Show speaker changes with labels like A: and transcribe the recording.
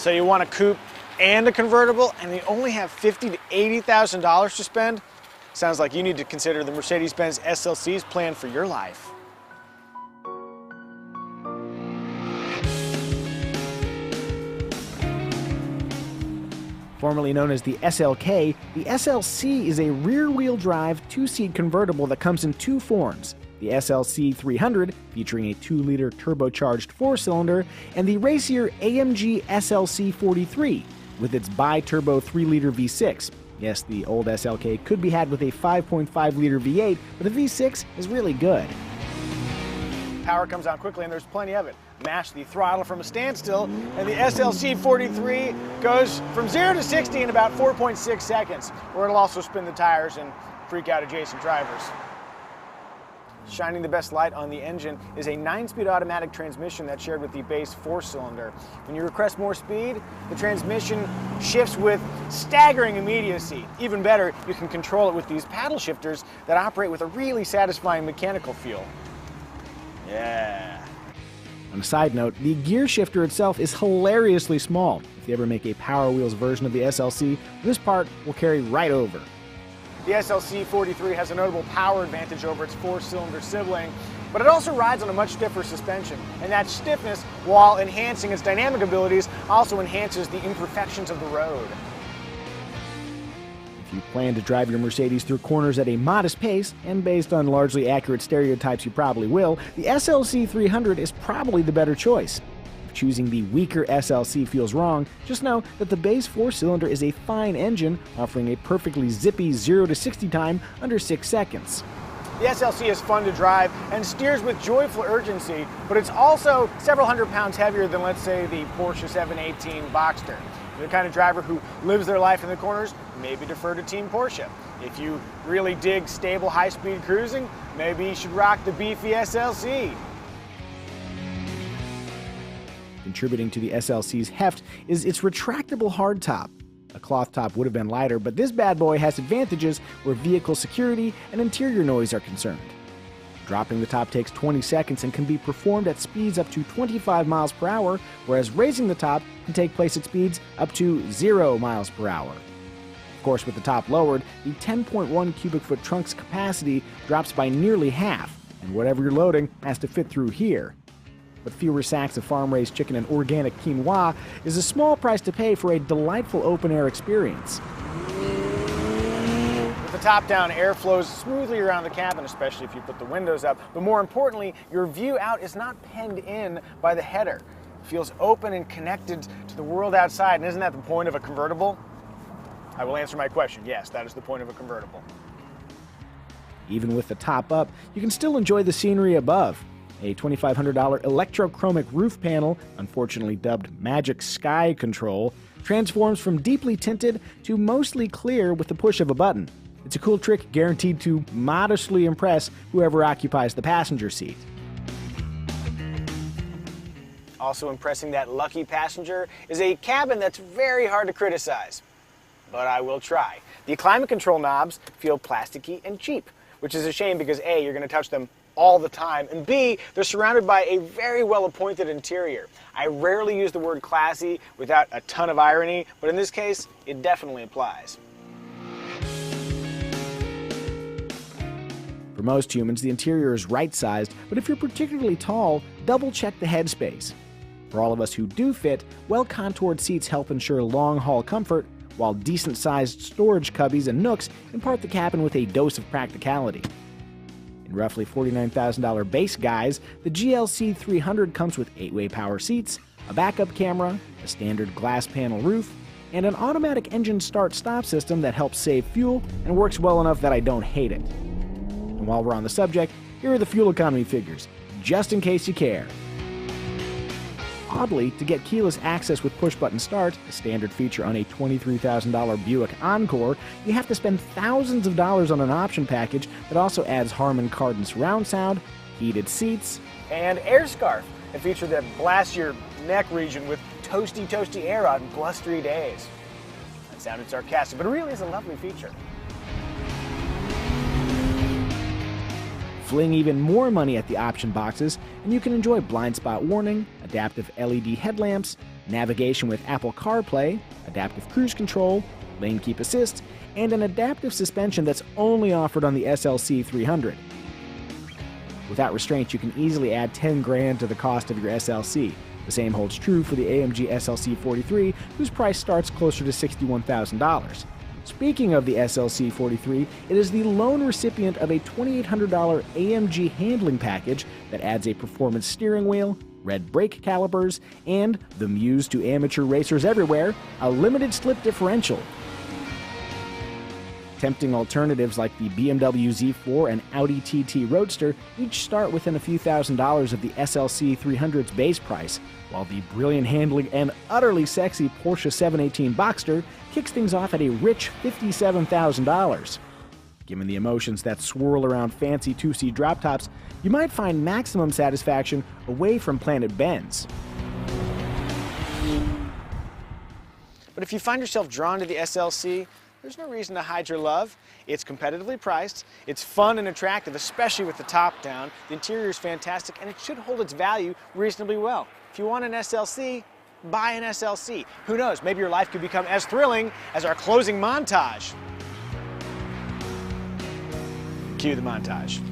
A: So you want a coupe and a convertible, and you only have $50,000 to $80,000 to spend? Sounds like you need to consider the Mercedes-Benz SLC's plan for your life.
B: Formerly known as the SLK, the SLC is a rear-wheel drive, two-seat convertible that comes in two forms: the SLC 300, featuring a 2-liter turbocharged 4-cylinder, and the racier AMG SLC 43, with its bi-turbo 3-liter V6. Yes, the old SLK could be had with a 5.5-liter V8, but the V6 is really good.
A: Power comes out quickly, and there's plenty of it. Mash the throttle from a standstill, and the SLC 43 goes from 0 to 60 in about 4.6 seconds, or it'll also spin the tires and freak out adjacent drivers. Shining the best light on the engine is a 9-speed automatic transmission that's shared with the base 4-cylinder. When you request more speed, the transmission shifts with staggering immediacy. Even better, you can control it with these paddle shifters that operate with a really satisfying mechanical feel. Yeah.
B: On a side note, the gear shifter itself is hilariously small. If you ever make a Power Wheels version of the SLC, this part will carry right over.
A: The SLC 43 has a notable power advantage over its 4-cylinder sibling, but it also rides on a much stiffer suspension, and that stiffness, while enhancing its dynamic abilities, also enhances the imperfections of the road.
B: If you plan to drive your Mercedes through corners at a modest pace, and based on largely accurate stereotypes you probably will, the SLC 300 is probably the better choice. If choosing the weaker SLC feels wrong, just know that the base 4-cylinder is a fine engine, offering a perfectly zippy 0 to 60 time under 6 seconds.
A: The SLC is fun to drive and steers with joyful urgency, but it's also several hundred pounds heavier than, let's say, the Porsche 718 Boxster. If you're the kind of driver who lives their life in the corners, maybe defer to Team Porsche. If you really dig stable high-speed cruising, maybe you should rock the beefy SLC.
B: Contributing to the SLC's heft is its retractable hardtop. A cloth top would have been lighter, but this bad boy has advantages where vehicle security and interior noise are concerned. Dropping the top takes 20 seconds and can be performed at speeds up to 25 miles per hour, whereas raising the top can take place at speeds up to 0 miles per hour. Of course, with the top lowered, the 10.1 cubic foot trunk's capacity drops by nearly half, and whatever you're loading has to fit through here. But fewer sacks of farm-raised chicken and organic quinoa is a small price to pay for a delightful open-air experience.
A: With the top down, air flows smoothly around the cabin, especially if you put the windows up. But more importantly, your view out is not penned in by the header. It feels open and connected to the world outside, and isn't that the point of a convertible? I will answer my question. Yes, that is the point of a convertible.
B: Even with the top up, you can still enjoy the scenery above. A $2,500 electrochromic roof panel, unfortunately dubbed Magic Sky Control, transforms from deeply tinted to mostly clear with the push of a button. It's a cool trick guaranteed to modestly impress whoever occupies the passenger seat.
A: Also impressing that lucky passenger is a cabin that's very hard to criticize. But I will try. The climate control knobs feel plasticky and cheap, which is a shame because A, you're going to touch them all the time, and B, they're surrounded by a very well-appointed interior. I rarely use the word classy without a ton of irony, but in this case, it definitely applies.
B: For most humans, the interior is right-sized, but if you're particularly tall, double-check the headspace. For all of us who do fit, well-contoured seats help ensure long-haul comfort, while decent-sized storage cubbies and nooks impart the cabin with a dose of practicality. In roughly $49,000 base guise, the GLC 300 comes with 8-way power seats, a backup camera, a standard glass panel roof, and an automatic engine start-stop system that helps save fuel and works well enough that I don't hate it. And while we're on the subject, here are the fuel economy figures, just in case you care. Oddly, to get keyless access with push-button start, a standard feature on a $23,000 Buick Encore, you have to spend thousands of dollars on an option package that also adds Harman Kardon surround sound, heated seats,
A: and air scarf, a feature that blasts your neck region with toasty air on blustery days. That sounded sarcastic, but it really is a lovely feature.
B: Fling even more money at the option boxes, and you can enjoy blind spot warning, adaptive LED headlamps, navigation with Apple CarPlay, adaptive cruise control, lane keep assist, and an adaptive suspension that's only offered on the SLC 300. Without restraints, you can easily add 10 grand to the cost of your SLC. The same holds true for the AMG SLC 43, whose price starts closer to $61,000. Speaking of the SLC 43, it is the lone recipient of a $2,800 AMG handling package that adds a performance steering wheel, red brake calipers, and, the muse to amateur racers everywhere, a limited slip differential. Tempting alternatives like the BMW Z4 and Audi TT Roadster each start within a few $1,000s of the SLC 300's base price, while the brilliant handling and utterly sexy Porsche 718 Boxster kicks things off at a rich $57,000. Given the emotions that swirl around fancy two-seat drop tops, you might find maximum satisfaction away from Planet Benz.
A: But if you find yourself drawn to the SLC, there's no reason to hide your love. It's competitively priced, it's fun and attractive, especially with the top down. The interior is fantastic, and it should hold its value reasonably well. If you want an SLC, buy an SLC. Who knows, maybe your life could become as thrilling as our closing montage. Cue the montage.